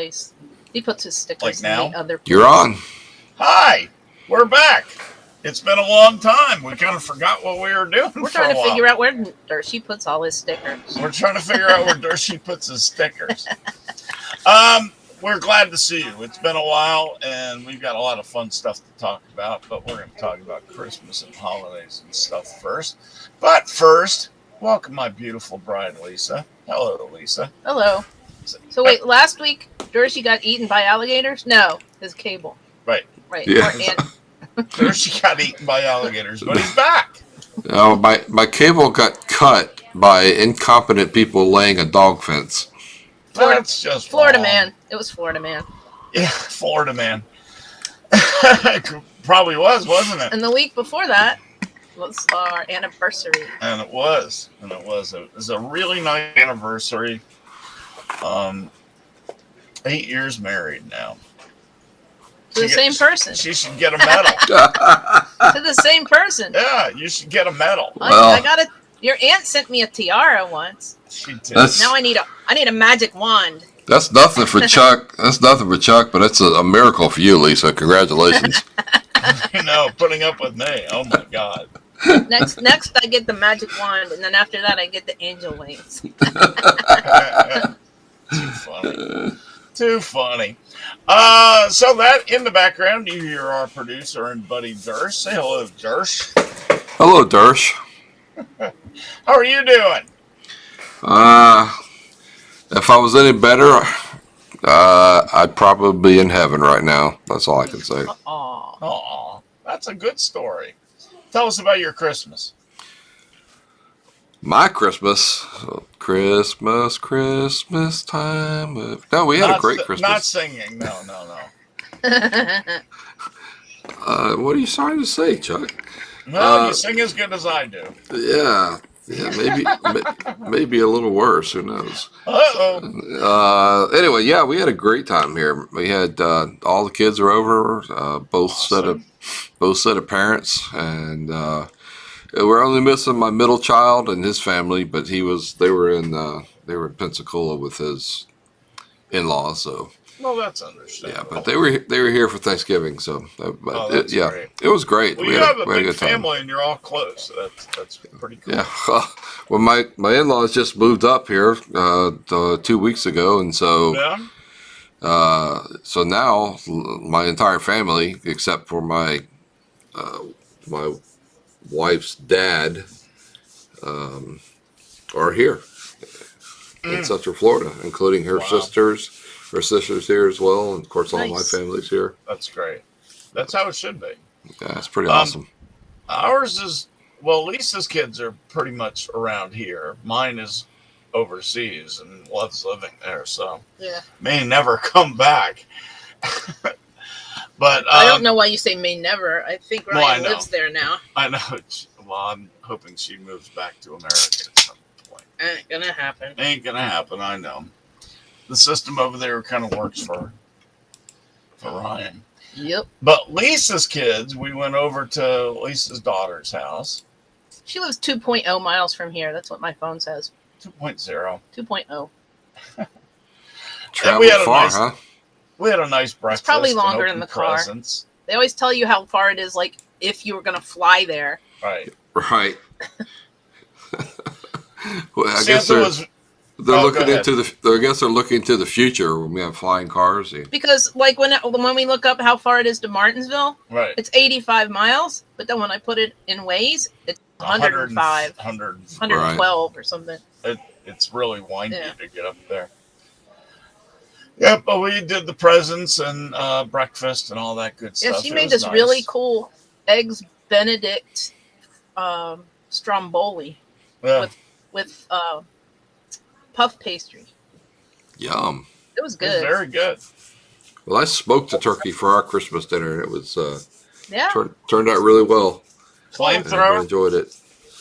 place. He puts his stickers Like now? in the other place. You're on. Hi, we're back. It's been a long time. We kind of forgot what we were doing. We're trying to figure out where Dershie puts all his stickers. We're trying to figure out where Dershie puts his stickers. We're glad to see you. It's been a while, and we've got a lot of fun stuff to talk about, but we're going to talk about Christmas and holidays and stuff first. But first, welcome my beautiful bride, Lisa. Hello, Lisa. Hello. So wait, last week Dershie got eaten by alligators? No, his cable. Right. Yeah. Dershie got eaten by alligators, but he's back. Oh, my cable got cut by incompetent people laying a dog fence. That's just Florida wrong. man. It was Florida man. Yeah, Florida man. Probably wasn't it? And the week before that was our anniversary. And it was. It was a really nice anniversary. 8 years married now. To the same person. She should get a medal. To the same person. Yeah, you should get a medal. I got it. Your aunt sent me a tiara once. She did. Now I need a magic wand. That's nothing for Chuck. But it's a miracle for you, Lisa. Congratulations. Putting up with me. Oh my God. Next I get the magic wand, and then after that I get the angel wings. Too funny. So that in the background, you hear our producer and buddy Dersh. Say hello, Dersh. Hello, Dersh. How are you doing? If I was any better, I'd probably be in heaven right now. That's all I can say. Aw, that's a good story. Tell us about your Christmas. My Christmas time. No, we had a great Christmas. Not singing. No. What are you trying to say, Chuck? No, you sing as good as I do. Yeah, maybe a little worse. Who knows? Uh-oh. Anyway, yeah, we had a great time here. We had all the kids were over, both set of parents, and we're only missing my middle child and his family, but they were in Pensacola with his in-laws, so. Well, that's understandable. Yeah, but they were here for Thanksgiving, so great. It was great. Well, you have a big family and you're all close. So that's pretty cool. Yeah, well, my in-laws just moved up here 2 weeks ago, and so so now my entire family, except for my wife's dad, are here in Central Florida, including her sisters. Her sister's here as well, and of course, all my family's here. That's great. That's how it should be. Yeah, it's pretty awesome. Ours is, Lisa's kids are pretty much around here. Mine is overseas and loves living there, so may never come back. But I don't know why you say may never. I think Ryan lives there now. I know. Well, I'm hoping she moves back to America at some point. Ain't gonna happen. I know. The system over there kind of works for Ryan. Yep. But Lisa's kids, we went over to Lisa's daughter's house. She lives 2.0 miles from here. That's what my phone says. 2.0. 2.0. Traveled far, huh? We had a nice breakfast. It's probably longer in the car. Presents. They always tell you how far it is, like if you were going to fly there. Right. Well, I guess they're looking into the future when we have flying cars. Because like when we look up how far it is to Martinsville, right, it's 85 miles. But then when I put it in Waze, it's 105, 112 or something. It's really windy to get up there. Yeah, but we did the presents and breakfast and all that good stuff. Yeah, she made this really cool eggs Benedict stromboli with puff pastry. Yum. It was good. It was very good. Well, I smoked the turkey for our Christmas dinner, and it was turned out really well. Flamethrower? I enjoyed it.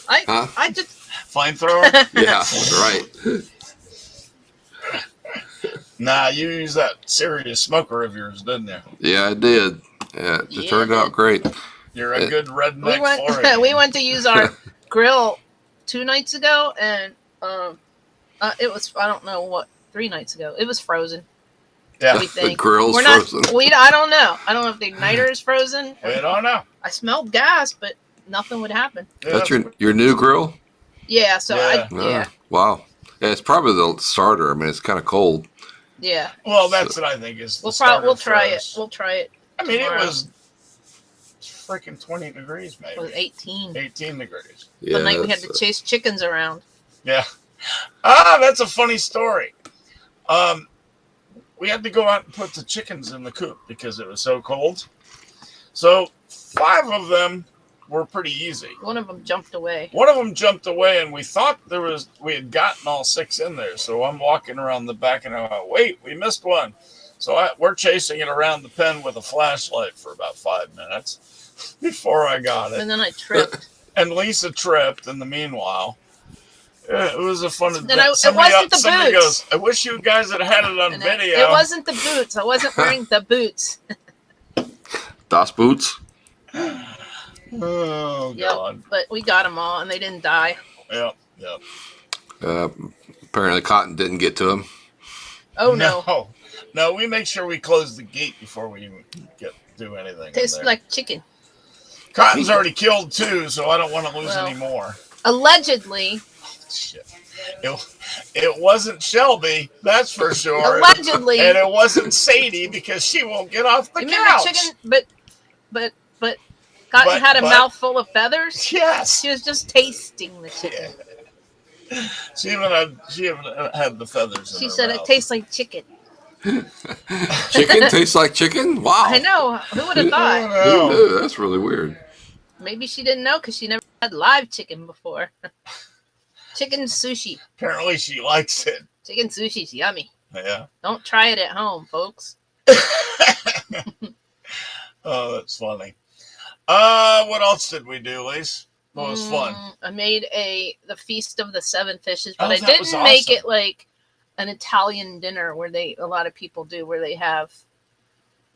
I just flamethrower? Yeah, right. Nah, you used that serious smoker of yours, didn't you? Yeah, I did. Yeah, it turned out great. You're a good redneck. We went to use our grill 2 nights ago, and it was, I don't know what, 3 nights ago. It was frozen. Yeah. We The think grill's we're not. frozen. I don't know. I don't know if the igniter is frozen. We don't know. I smelled gas, but nothing would happen. Yeah, That's your new grill? Yeah. So Yeah. yeah. Wow. Yeah, it's probably the starter. I mean, it's kind of cold. Yeah. Well, that's what I think is. The We'll starter try it. froze. We'll try it. I mean, tomorrow. it was freaking 20 degrees, maybe. It was 18. 18 degrees. Yeah, The night we had that's, to chase chickens around. Yeah. That's a funny story. We had to go out and put the chickens in the coop because it was so cold. So 5 of them were pretty easy. One of them jumped away. One of them jumped away, and we thought we had gotten all 6 in there. So I'm walking around the back, and I went, wait, we missed one. So we're chasing it around the pen with a flashlight for about 5 minutes before I got it. And then I tripped. And Lisa tripped in the meanwhile. It was a fun And adventure. it wasn't the Somebody boots. goes, I wish you guys had had it on And video. it wasn't the boots. I wasn't wearing the boots. Das Boots. Oh, Yep. God. But we got them all, and they didn't die. Yep. Apparently, cotton didn't get to him. Oh no! No, we make sure we close the gate before we even do anything. in Tastes there. like chicken. Cotton's already killed 2, so I don't want to lose Well. any more. Allegedly. Shit. It wasn't Shelby, that's for sure. Allegedly. And it wasn't Sadie because she won't get off the Remember couch. chicken? But Cotton had a but- mouthful of feathers. Yes. She was just tasting the chicken. She even had the feathers in She her said mouth. it tastes like chicken. Chicken tastes like chicken? Wow. I know. Who would have I thought? don't Who know. knew? That's really weird. Maybe she didn't know because she never had live chicken before. Chicken sushi. Apparently she likes it. Chicken sushi's yummy. Yeah. Don't try it at home, folks. Oh, that's funny. What else did we do, Lise? What was fun? I made the Feast of the Seven Fishes, but Oh, I that didn't was make awesome. it like an Italian dinner where a lot of people do, where they have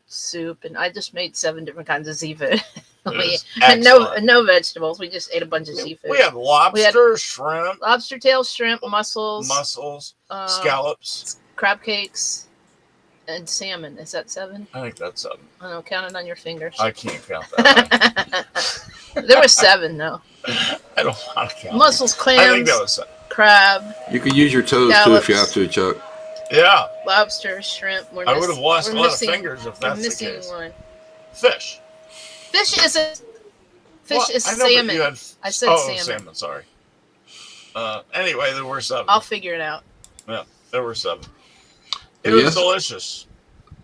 soup, and I just made 7 different kinds of seafood. was and excellent. no vegetables. We just ate a bunch of seafood. We had lobster, shrimp, lobster tails, shrimp, mussels, mussels, um, scallops. crab cakes, and salmon. Is that 7? I think that's 7. I don't know. Count it on your fingers. I can't count that. There were 7 though. I don't want to count. Mussels, I think clams, that was 7. crab, You could use your toes too if you have to, Chuck. Yeah, lobster, shrimp. I would have lost a we're lot of missing- fingers if We're that's the missing case. one. Fish. Fish is Well, I know, but salmon. you had- I said salmon. salmon. Sorry. Anyway, there were 7. I'll figure it out. There were 7. It was Yes. delicious.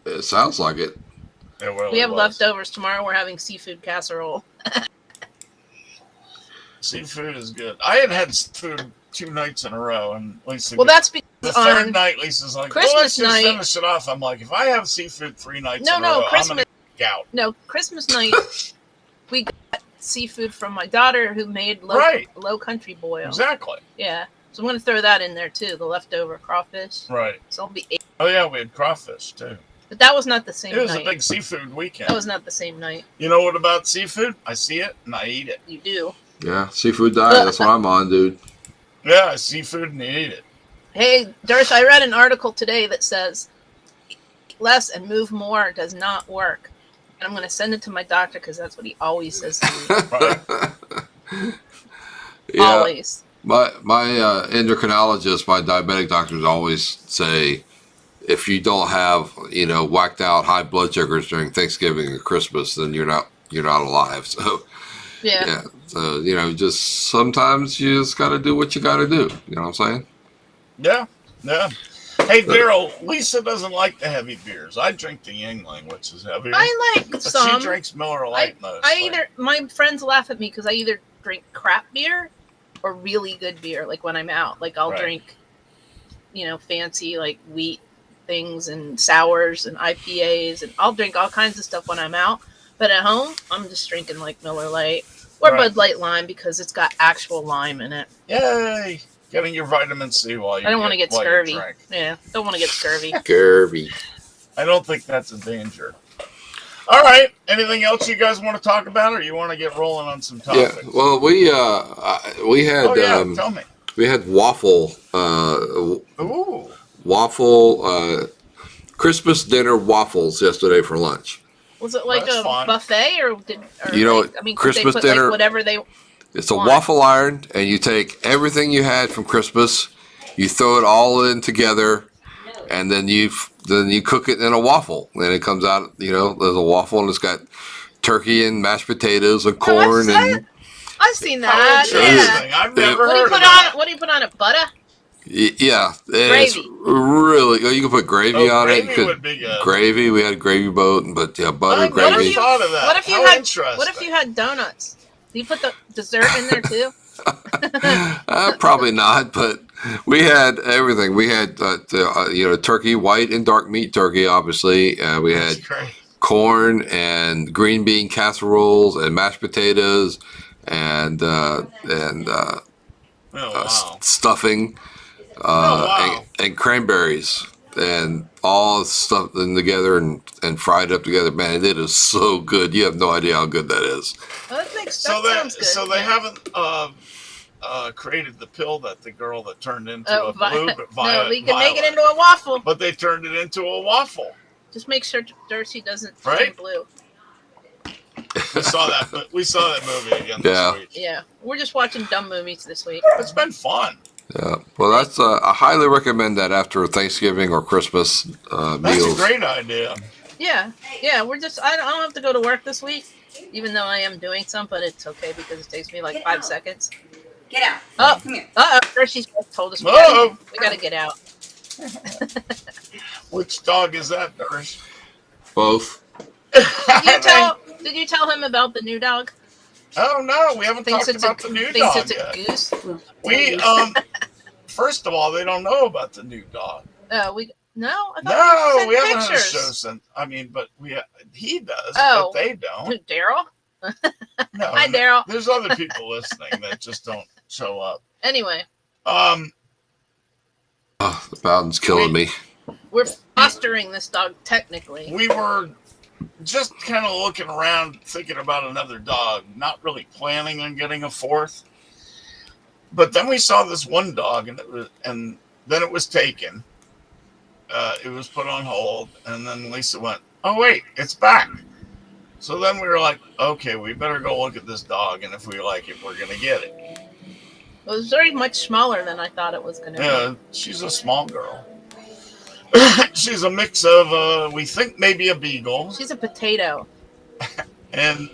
It sounds like it. It really We have was. leftovers tomorrow. We're having seafood casserole. Seafood is good. I had seafood 2 nights in a row, and Lisa. Well, that's the because third on night, Lisa's like, Christmas "Well, let's just night- finish it off." I'm like, "If I have seafood 3 nights No, in a no, row, Christmas- I'm gonna Christmas night we got seafood from my daughter who made Right. low country boil. Exactly. Yeah, so I'm gonna throw that in there too. The leftover crawfish. Right. So I'll be 8. Oh yeah, we had crawfish too. But that was not the same It was night. a big seafood weekend. That was not the same night. You know what about seafood? I see it and I eat it. You do. Yeah, seafood diet. That's what I'm on, dude. Yeah, I see food and you eat it. Hey, Darsh, I read an article today that says eat less and move more does not work. And I'm going to send it to my doctor because that's what he always says to me. Right. Yeah. Always. My endocrinologist, my diabetic doctors always say, if you don't have whacked out high blood sugars during Thanksgiving and Christmas, then you're not alive. So Yeah. so just sometimes you just got to do what you got to do. You know what I'm saying? Yeah. Yeah. Hey Daryl, Lisa doesn't like the heavy beers. I drink the Yingling, which is heavier. I like but some. she drinks Miller Lite most. My friends laugh at me because I either drink crap beer or really good beer. Like when I'm out, like I'll Right. drink, fancy like wheat things and sours and IPAs, and I'll drink all kinds of stuff when I'm out. But at home, I'm just drinking like Miller Lite or Right. Bud Light Lime because it's got actual lime in it. Yay! Getting your vitamin C while you I don't want to get while you scurvy. drink. Yeah, don't want to get scurvy. Curvy. I don't think that's a danger. All right. Anything else you guys want to talk about, or you want to get rolling on some Yeah. topics? Well, we had Oh yeah, tell me. we had waffle Ooh. Christmas dinner waffles yesterday for lunch. Was it like That's a fun. buffet or did? Or You know, like, I mean, could Christmas they put dinner- like whatever they? It's a Why? waffle iron, and you take everything you had from Christmas, you throw it all in together, and then you cook it in a waffle. And it comes out, there's a waffle, and it's got turkey and mashed potatoes and corn and I've seen How that. Yeah. interesting. I've never What do you heard put of that. on? What do you put on it? Butter? yeah, and it's Gravy. really. You can put gravy on it. You Gravy could- would be good. Gravy. We had a gravy boat, but yeah, butter, I What gravy. if thought of that. What if you How had? interesting. What if you had donuts? Do you put the dessert in there too? Probably not, but we had everything. We had turkey, white and dark meat turkey. Obviously, we That's had great. corn and green bean casseroles and mashed potatoes and Oh, wow. stuffing wow. and cranberries and all stuff in together and fried up together. Man, it is so good. You have no idea how good that is. Well, that sounds good. So they Yeah. haven't created the pill that the girl that turned into Oh, a blue, no, we can make it violet. into a waffle. But they turned it into a waffle. Just make sure Darcy doesn't turn Right? blue. We saw that. We saw that movie again Yeah. this week. Yeah, we're just watching dumb movies this week. It's been fun. Yeah. Well, that's I highly recommend that after Thanksgiving or Christmas That's meals. a great idea. Yeah, we're just. I don't have to go to work this week, even though I am doing some, but it's okay because it takes me like 5 seconds. Get out. Oh. Come here. Darcy's told us we Whoa. gotta get out. Which dog is that, Darsh? Both. Did you tell him about the new dog? Oh no, we haven't Thinks talked it's about the new thinks dog it's a yet. goose. We first of all, they don't know about the new dog. No, I thought No, you we sent haven't had a pictures. show since. I mean, but he does, Oh. but they don't. Daryl. No, Hi, Daryl. there's other people listening that just don't show up. Anyway, Oh, the mountain's killing me. we're fostering this dog technically. We were just kind of looking around, thinking about another dog, not really planning on getting a fourth. But then we saw this one dog, and then it was taken. It was put on hold, and then Lisa went, "Oh wait, it's back." So then we were like, "Okay, we better go look at this dog, and if we like it, we're gonna get it." It was very much smaller than I thought it was going to be. Yeah, she's a small girl. She's a mix of, we think maybe a beagle, She's a potato. and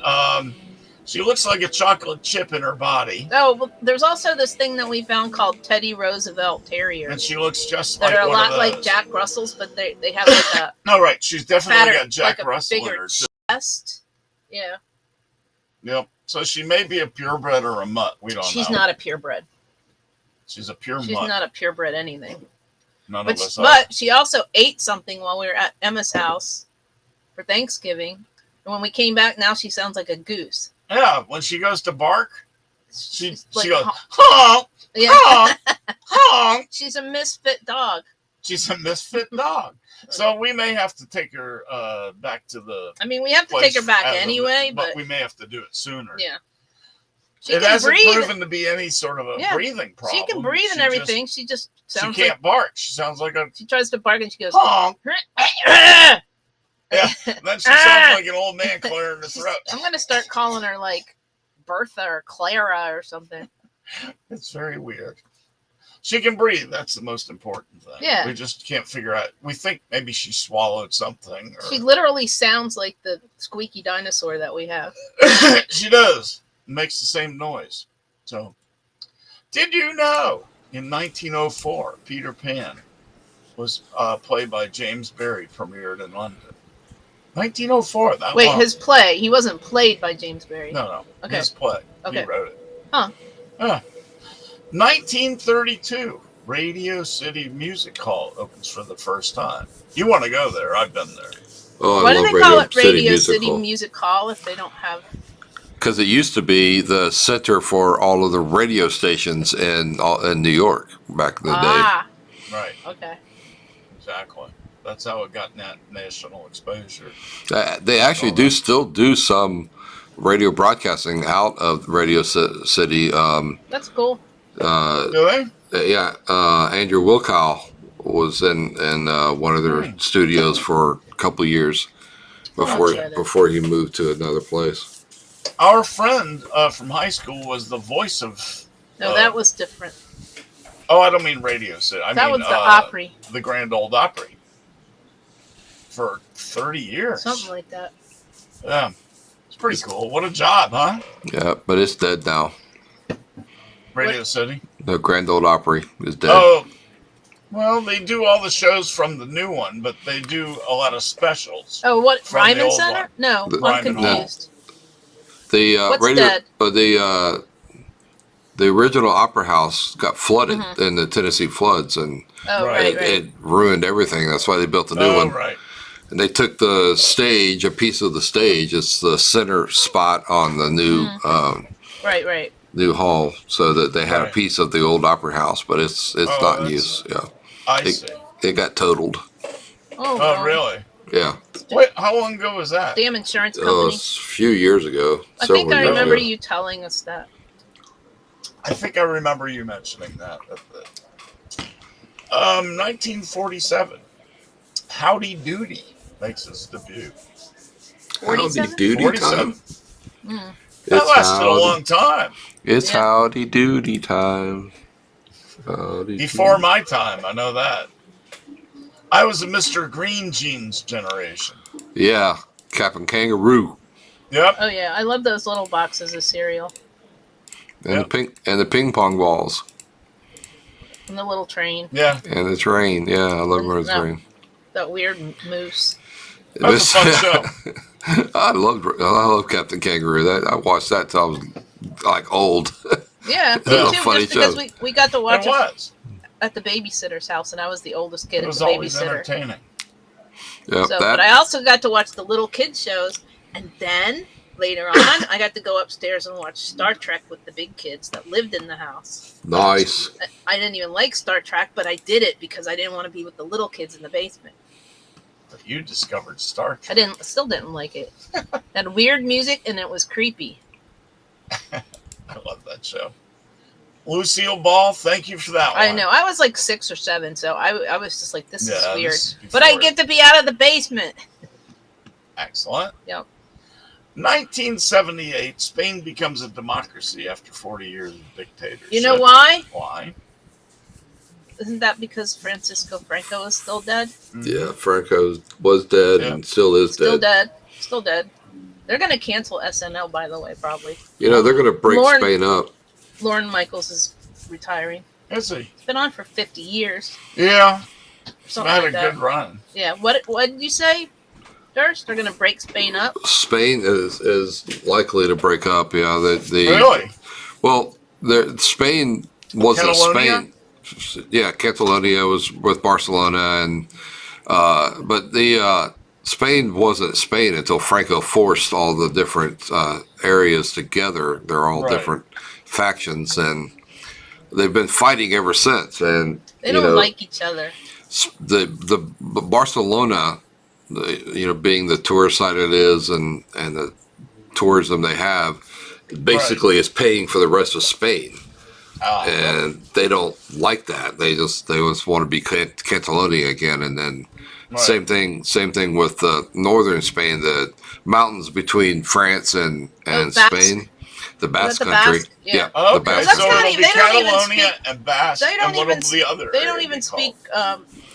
she looks like a chocolate chip in her body, Oh, well, there's also this thing that we found called Teddy Roosevelt and Terriers she looks just that like are a one lot of like those. Jack Russell's, but they have like a No, right, she's definitely fatter, got Jack like a Russell in bigger her. Too. chest. Yeah, Yep. So she may be a purebred or a mutt. We don't know. she's not a purebred. She's a pure She's mutt. not a purebred anything. None But of us are. but she also ate something while we were at Emma's house for Thanksgiving, and when we came back, now she sounds like a goose. Yeah, when she goes to bark, she Like, goes, honk. honk, Yeah, honk, honk. she's a misfit dog. She's a misfit dog. So we may have to take her back to the I mean, we have to place take her back as of- anyway, but we may have to do it sooner. yeah, she It can hasn't breathe. proven to be any sort of a Yeah, breathing problem. She can breathe and She everything. She just Just, sounds she can't bark. She sounds like a like she tries to bark and she goes. honk. I'm Yeah. Then she sounds like an old man clearing her throat. gonna start calling her like Bertha or Clara or something. It's very weird. She can breathe. That's the most important thing. Yeah. We just can't figure out. We think maybe she swallowed something. Or... She literally sounds like the squeaky dinosaur that we have. She does. Makes the same noise. So, did you know in 1904, Peter Pan was played by James Barrie, premiered in London? 1904. That Wait, long. his play. He wasn't played by James Barrie. No. Okay. His play. Okay. He wrote it. Huh. 1932, Radio City Music Hall opens for the first time. You want to go there? I've been there. Oh, Why I do love they call it Radio Music City Hall. Music Hall if they don't have? Because it used to be the center for all of the radio stations in New York back in the Ah, Right. okay. Exactly. That's how it got national exposure. day. They actually still do some radio broadcasting out of Radio City. That's cool. Do they? Yeah, Andrew Wilkow was in one of their studios for a couple years Gotcha. before he moved to another place. Our friend from high school was the voice of. No, that was different. Oh, I don't mean Radio City. I That mean was the Opry. the Grand Ole Opry. For 30 years. Something like that. Yeah. It's pretty cool. What a job, huh? Yeah, but it's dead now. Radio City. The Grand Ole Opry is dead. Oh, well, they do all the shows from the new one, but they do a lot of specials. Oh, what? From the Ryman old Center? one. No, The- I'm Ryman Hall. confused. The What's radio, dead? the original Opera House got flooded Mm-hmm. in the Tennessee floods, and Oh, Right. right. it ruined everything. That's why they built the new one. Right. And they took the stage, a piece of the stage. It's the center spot on the new Right. new hall, so that they had a Right. piece of the old Opera House, but it's Oh, not in that's- use. Yeah, I It- see. it got totaled. Oh, Oh, well. really? Yeah, Wait, how long ago was that? Damn insurance company. it's a few years ago. I think I years remember ago. you telling us that. I think I remember you mentioning that. 1947. Howdy Doody makes its debut. 47? Howdy doody 47. time. Mm. That It's lasted a howdy- long time. It's Yeah. howdy doody time. Howdy Before doody. my time, I know that. I was a Mr. Green Jeans generation. Yeah, Captain Kangaroo Yep. Oh, yeah. I love those little boxes of cereal and Yep. the ping pong balls and the little train. Yeah. and the train. Yeah, I love the No. train. That weird moose. That was a fun show. I love Captain Kangaroo. I watched that till I was like old. Yeah, That was me a too. funny Just because show. we got to watch It it was. at the babysitter's house, and I was the oldest kid It at was the always babysitter. entertaining. Yep, So, but I also got to watch the little kid shows, and then later on, I got to go upstairs and watch Star Trek with the big kids that lived in the house. nice. I didn't even like Star Trek, but I did it because I didn't want to be with the little kids in the basement. But you discovered Star I Trek. still didn't like it. It had weird music, and it was creepy. I love that show. Lucille Ball, thank you for that one. I know. I was like 6 or 7, so I was just like, this is Yeah, weird. this is But I before- get to be out of the basement. Excellent. Yep. 1978, Spain becomes a democracy after 40 years of dictatorship. You know why? Why? Isn't that because Francisco Franco is still dead? Yeah, Franco was dead and still is Still dead. dead. Still dead. They're going to cancel SNL, by the way, probably. You know, they're going to break Lauren- Spain up. Lorne Michaels is retiring. Is he? It's been on for 50 years. Yeah. It's Something had like a that. good run. Yeah. What did you say, Durst? They're going to break Spain up? Spain is likely to break up. Yeah, Really? Well, Spain wasn't Catalonia? Spain. Yeah, Catalonia was with Barcelona, and but the Spain wasn't Spain until Franco forced all the different areas together. They're all Right. different factions, and they've been fighting ever since. And They don't like each other. the Barcelona, being the tourist site it is, and the tourism they have, basically is paying for the rest of Spain. And they don't like that. They just want to be Catalonia again. And then Right. same thing with northern Spain, the mountains between France and Basque. Spain, the Basque the country. Basque? Yeah. Okay, the Basque That's so not country. it'll even- be they don't even Catalonia speak- and Basque, they don't and what even will the other They area don't be even called? speak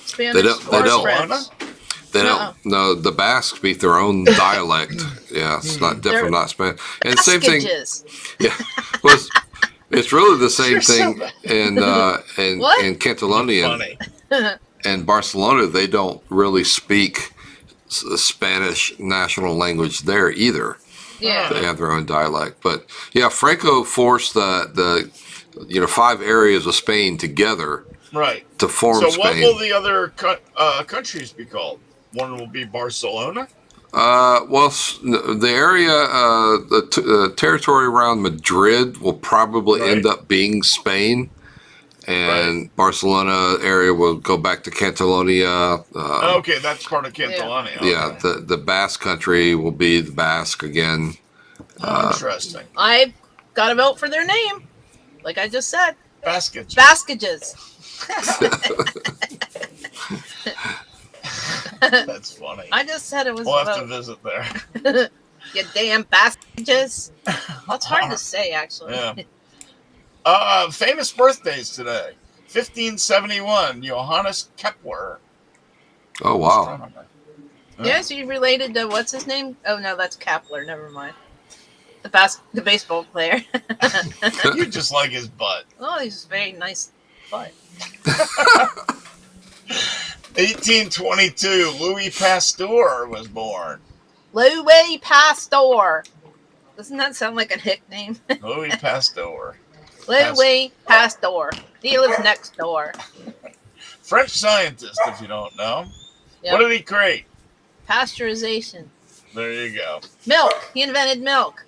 Spanish They don't- they or don't. French. Barcelona? They Uh-uh. don't. No, the Basques speak their own dialect. Yeah, it's not definitely not Spanish. And same thing. Baskages. Yeah, well, it's really the same You're so thing bad. in What? in Catalonia Funny. and Barcelona. They don't really speak the Spanish national language there either. Yeah. They have their own dialect. But yeah, Franco forced the 5 areas of Spain together Right. to form So Spain. what will the other countries be called? One will be Barcelona? The area, the territory around Madrid will probably Right. end up being Spain, and Barcelona area will go back to Catalonia. Okay, that's part of Catalonia. Yeah, Okay. the Basque country will be the Basque again. Interesting. I got to vote for their name. Like I just said. Basket. Baskages. That's funny. I just said it was We'll a have to vote. visit there. You damn bastards. That's hard to say, actually. Yeah. Famous birthdays today. 1571, Johannes Kepler. Oh wow. Astronomer. Yes, you related to what's his name? Oh no, that's Kepler. Never mind. The baseball player. You just like his butt. Oh, he's very nice butt. 1822, Louis Pasteur was born. Louis Pasteur. Doesn't that sound like a nickname? Louis Pasteur. Louis Pasteur. He lives next door. French scientist, if you don't know. Yep. What did he create? Pasteurization. There you go. Milk. He invented milk.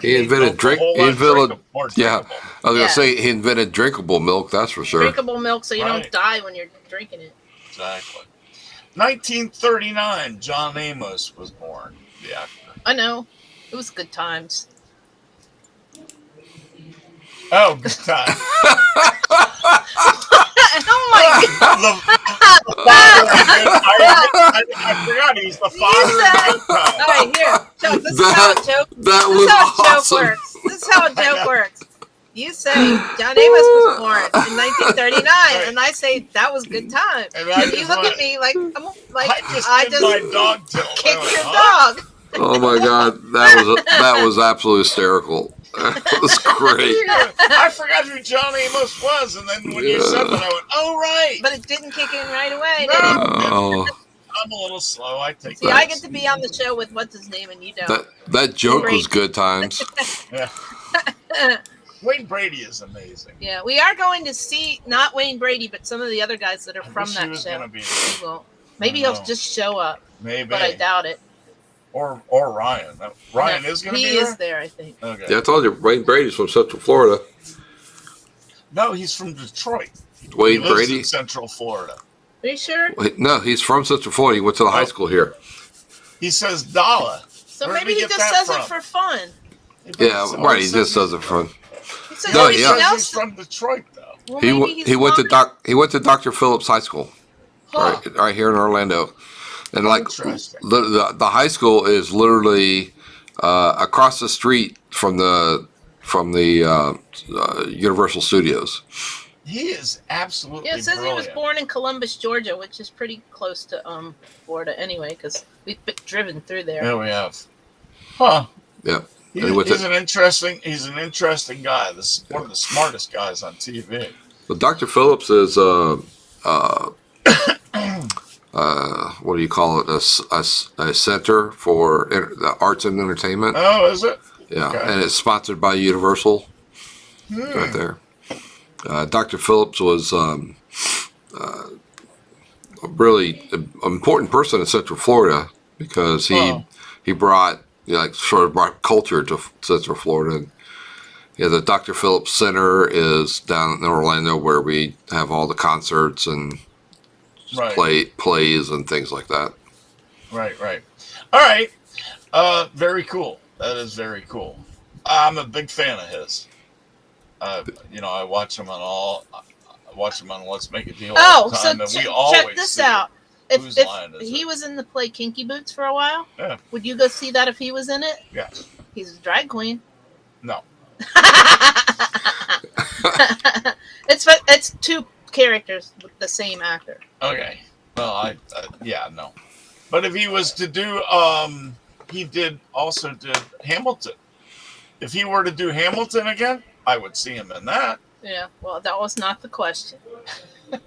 He invented drink. He invented. Yeah, drinkable. I was Yeah. gonna say he invented drinkable milk. That's for sure. Drinkable milk, so you Right. don't die when you're drinking it. Exactly. 1939, John Amos was born. The actor. I know. It was good times. Oh, good time. Oh my god! The father of I forgot he's the father of good time. All right, here, Chuck. This is how a joke. That This was is how a awesome. joke works. This is how a joke works. You say John Amos was born in 1939, and I say that was good time. And I And you just look went, at me like I just did my dog till. kicked your Huh? dog. Oh my god, that was absolutely hysterical. That was great. I forgot who John Amos was, and then when you said that, I went, "Oh right." But it didn't kick in right away, did it? Oh, I'm a little slow. I take See, that. I get to be on the show with what's his name, and you don't. that joke was good times. Yeah. Wayne Brady is amazing. Yeah, we are going to see not Wayne Brady, but some of the other guys that are I from wish he that was show. gonna be He won't. Maybe I he'll know. just show up, maybe, but I doubt it. or Ryan. Ryan No, is going to he be is there. there, I think. Okay. Yeah, I told you, Wayne Brady's from Central Florida. No, he's from Detroit. Wayne he lives Brady? in Central Florida. Are you sure? Wait, no, he's from Central Florida. He went to the high school here. He says Dala. So Where did maybe he he get just that says it from? for fun. Yeah, So right. He says just does it from. He says No, everything yeah. He's else. from Detroit, though. Well, He maybe he's he went to from- he went to Dr. Phillips High School, Huh. right here in Orlando, and like Interesting. the high school is literally across the street from the Universal Studios. He is absolutely Yeah, it says brilliant. he was born in Columbus, Georgia, which is pretty close to Florida anyway, because we've been driven through there. Yeah, we have. Huh. Yeah. He's, And with he's it- an interesting guy. This is one of the smartest guys on TV. Well, Dr. Phillips is what do you call it? A center for the arts and entertainment. Oh, is it? Yeah, Okay. and it's sponsored by Universal right there. Dr. Phillips was a really important person in Central Florida because he brought sort of brought culture to Central Florida. And, the Dr. Phillips Center is down in Orlando where we have all the concerts and Right. plays and things like that. Right. All right. Very cool. That is very cool. I'm a big fan of his. I watch him on Let's Make a Deal all Oh, the so time, and we always check this see out. whose If line is he it. was in the play Kinky Boots for a while, Yeah. would you go see that if he was in it? Yes. He's a drag queen. No. It's two characters with the same actor. Okay. Well, no. But if he was to do, he also did Hamilton. If he were to do Hamilton again, I would see him in that. Yeah, well, that was not the question. I'll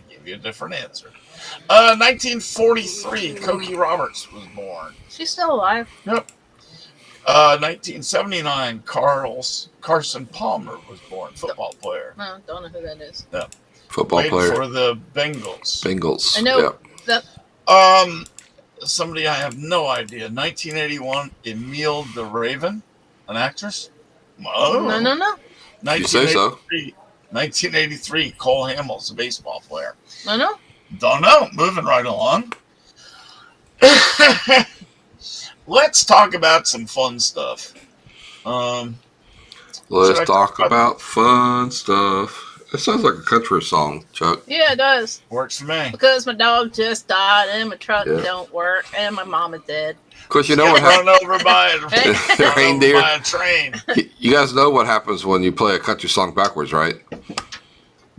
give you a different answer. 1943, Cokie Roberts was born. She's still alive. Yep. 1979, Carson Palmer was born, football player. No, don't know who that is. Football Played player. for the Bengals. Bengals. I know that. Somebody I have no idea. 1981, Emile de Raven, an actress. Oh. No. You say so. 1983, Cole Hamels, a baseball player. No. Don't know. Moving right along. Let's talk about some fun stuff. Let's Should I talk about fun stuff. It sounds like a country song, Chuck. Yeah, it does. Works for me. Because my dog just died and my truck Yeah. don't work and my mama dead. Because you know what Run over by Reindeer. a train. You guys know what happens when you play a country song backwards, right?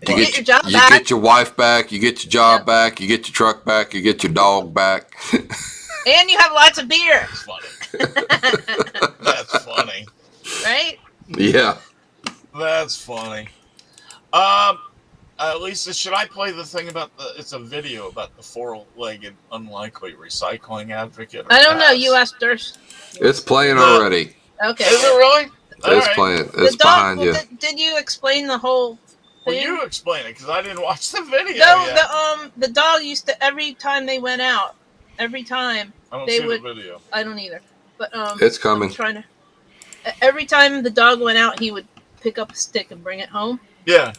You get your job you back. get your wife back, you get your job back, you get your truck back, you get your dog back. And you have lots of beer, That's funny. That's funny. right? Yeah. That's funny. Lisa, should I play the thing about it's a video about the four-legged unlikely recycling advocate? I don't know. pass? You asked Durst. It's playing already. Okay. Is it really? All It's right. playing. The It's dog, behind you. Did you explain the whole Well, thing? you explain it because I didn't watch the video No, yet. the dog used to, every time they went out, every time, I don't they see would- the video. I don't either, but It's I'm coming. trying to. Every time the dog went out, he would pick up a stick and bring it home. Yeah.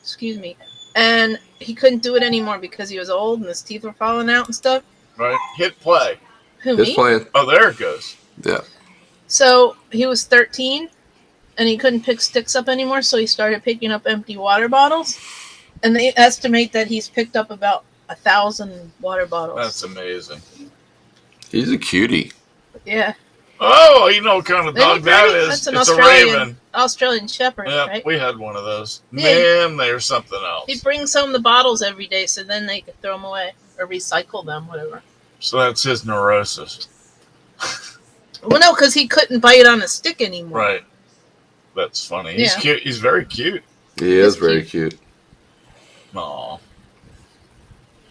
Excuse me, and he couldn't do it anymore because he was old and his teeth were falling out and stuff. Right. Hit play. Who, It's me? playing. Oh, there it goes. Yeah. So he was 13, and he couldn't pick sticks up anymore. So he started picking up empty water bottles, and they estimate that he's picked up about 1,000 water bottles. That's amazing. He's a cutie. Yeah, Oh, you know what kind of Isn't he dog that pretty? is. That's an It's Australian- a raven. Australian Shepherd, Yeah, right? we had one of those. Yeah. Man, they're something else. He brings home the bottles every day, so then they could throw them away or recycle them, whatever. So that's his neurosis. Well, no, because he couldn't bite on a stick anymore. Right. That's funny. He's Yeah. cute. He's very cute. He is He's very cute. Aw.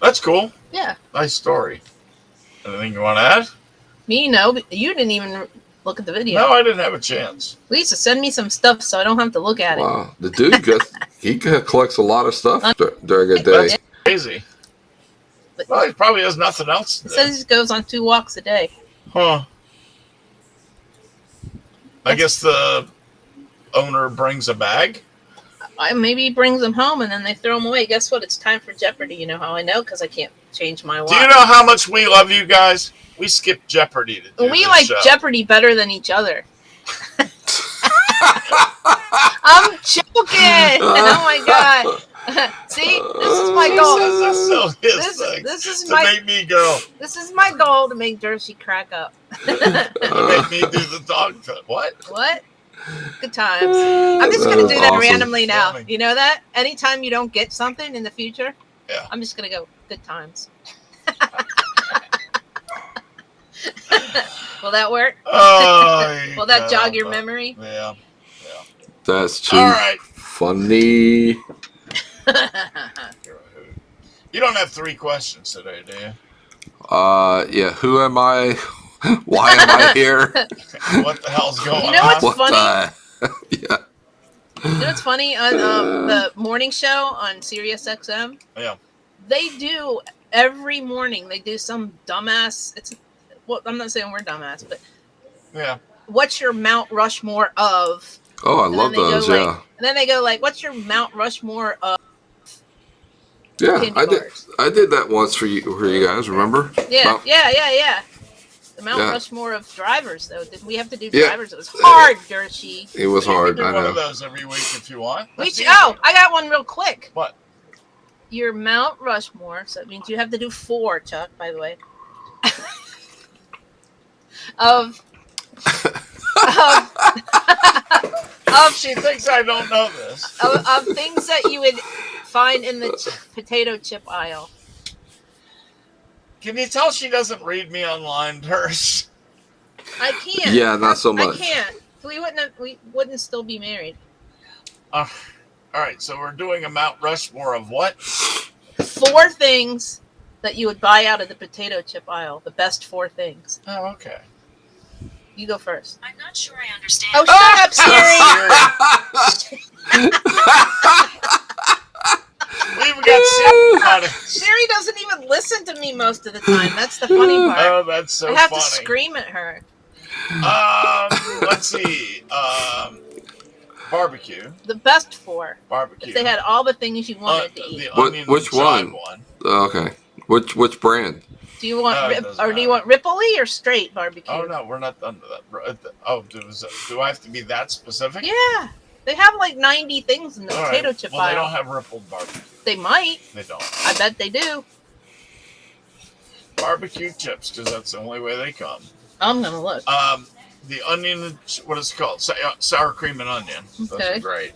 That's cool. Yeah. Nice story. Anything you want to add? Me, no, but you didn't even look at the video. No, I didn't have a chance. Lisa, send me some stuff so I don't have to look at it. Wow. The dude collects a lot of stuff during a day. That's crazy. But Well, he probably has nothing else to it do. says he goes on 2 walks a day. Huh. I guess the owner brings a bag. Maybe he brings them home and then they throw them away. Guess what? It's time for Jeopardy. You know how I know? Because I can't change my watch. Do you know how much we love you guys? We skip Jeopardy to do We this like show. Jeopardy better than each other. I'm joking. Oh my god. See, this is my He goal. says that's so his thing. This is To my make me go. this is my goal to make Jersey crack up. To make me do the dog thing. What? What? Good times. I'm just gonna That's do that awesome. randomly now. Funny. You know that? Anytime you don't get something in the future, Yeah. I'm just gonna go good times. Will that work? Oh, Will that jog your memory? Yeah. That's too All right. funny. You don't have 3 questions today, do you? Yeah. Who am I? Why am I here? What the hell's going You know on? what's funny? Yeah. You know what's funny on the morning show on Sirius XM? Yeah. They do every morning. They do some dumbass. Well, I'm not saying we're dumbass, but Yeah. what's your Mount Rushmore of? Oh, I And love then they go those. like- Yeah. And then they go like, "What's your Mount Rushmore of Yeah. candy I did. bars?" I did that once for you guys. Remember? Yeah, Mount- yeah. The Mount Yeah. Rushmore of drivers, though. Did we have to do Yeah. drivers? It was hard, Gershie. It was You can hard. do I one know. of those every week if you want. That's easy. I got one real quick. What? Your Mount Rushmore, so that means you have to do 4, Chuck, by the way. of She thinks I don't know this. of things that you would find in the potato chip aisle. Can you tell she doesn't read me online, Hirsch? I can't. Yeah, not so much. I can't. We wouldn't still be married. All right, so we're doing a Mount Rushmore of what? 4 things that you would buy out of the potato chip aisle. The best 4 things. Oh, okay. You go first. I'm not sure I understand. Oh, shut up, Siri. We even got Siri on it. Siri doesn't even listen to me most of the time. That's the funny part. Oh, that's so I have funny. to scream at her. Let's see. Barbecue. The best 4. Barbecue. If they had all the things you wanted to eat. The onion Which and chive one? Okay. Which brand? Do you want it doesn't do you matter. want Rippley or straight barbecue? Oh no, we're not done to that. Oh, do I have to be that specific? Yeah. They have like 90 things in the All right. potato chip Well, they aisle. don't have rippled barbecue. They might. They don't. I bet they do. Barbecue chips, because that's the only way they come. I'm gonna look. The onion, what is it called? Sour cream and onion. Those Okay. are great.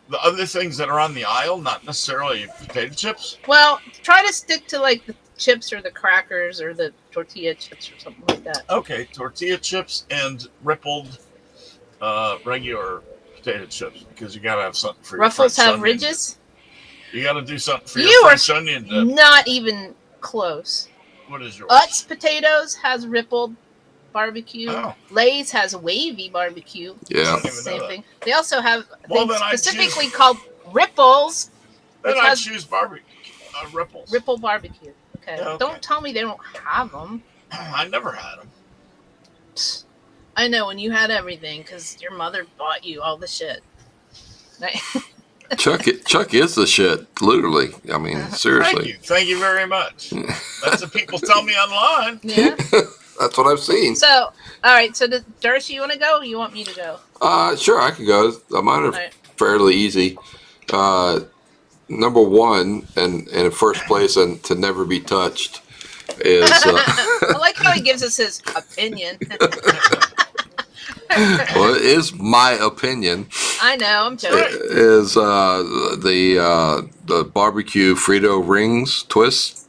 The other things that are on the aisle, not necessarily potato chips. Well, try to stick to like the chips or the crackers or the tortilla chips or something like that. Okay, tortilla chips and rippled regular potato chips, because you gotta have something for Ruffles your French have onion. ridges. You gotta do something for You your are French onion dip. Not even close. What is yours? Utz Potatoes has rippled barbecue. Oh. Lay's has wavy barbecue. Yeah. Even know Same that. thing. They also have Well, things then I specifically choose- called Ripples. Then which I has- choose barbecue ripples. Ripple barbecue. Okay. Okay. Don't tell me they don't have them. I never had them. I know when you had everything because your mother bought you all the shit. Right. Chuck is the shit. Literally. I mean, seriously. Thank you very much. That's what people tell me online. Yeah. That's what I've seen. So, all right. So, Darcy, you want to go? Or you want me to go? Sure, I can go. Mine are All right. fairly easy. Number one, and in first place, and to never be touched, is I like how he gives us his opinion. well, it is my opinion. I know. I'm joking. Is the barbecue Frito rings twist,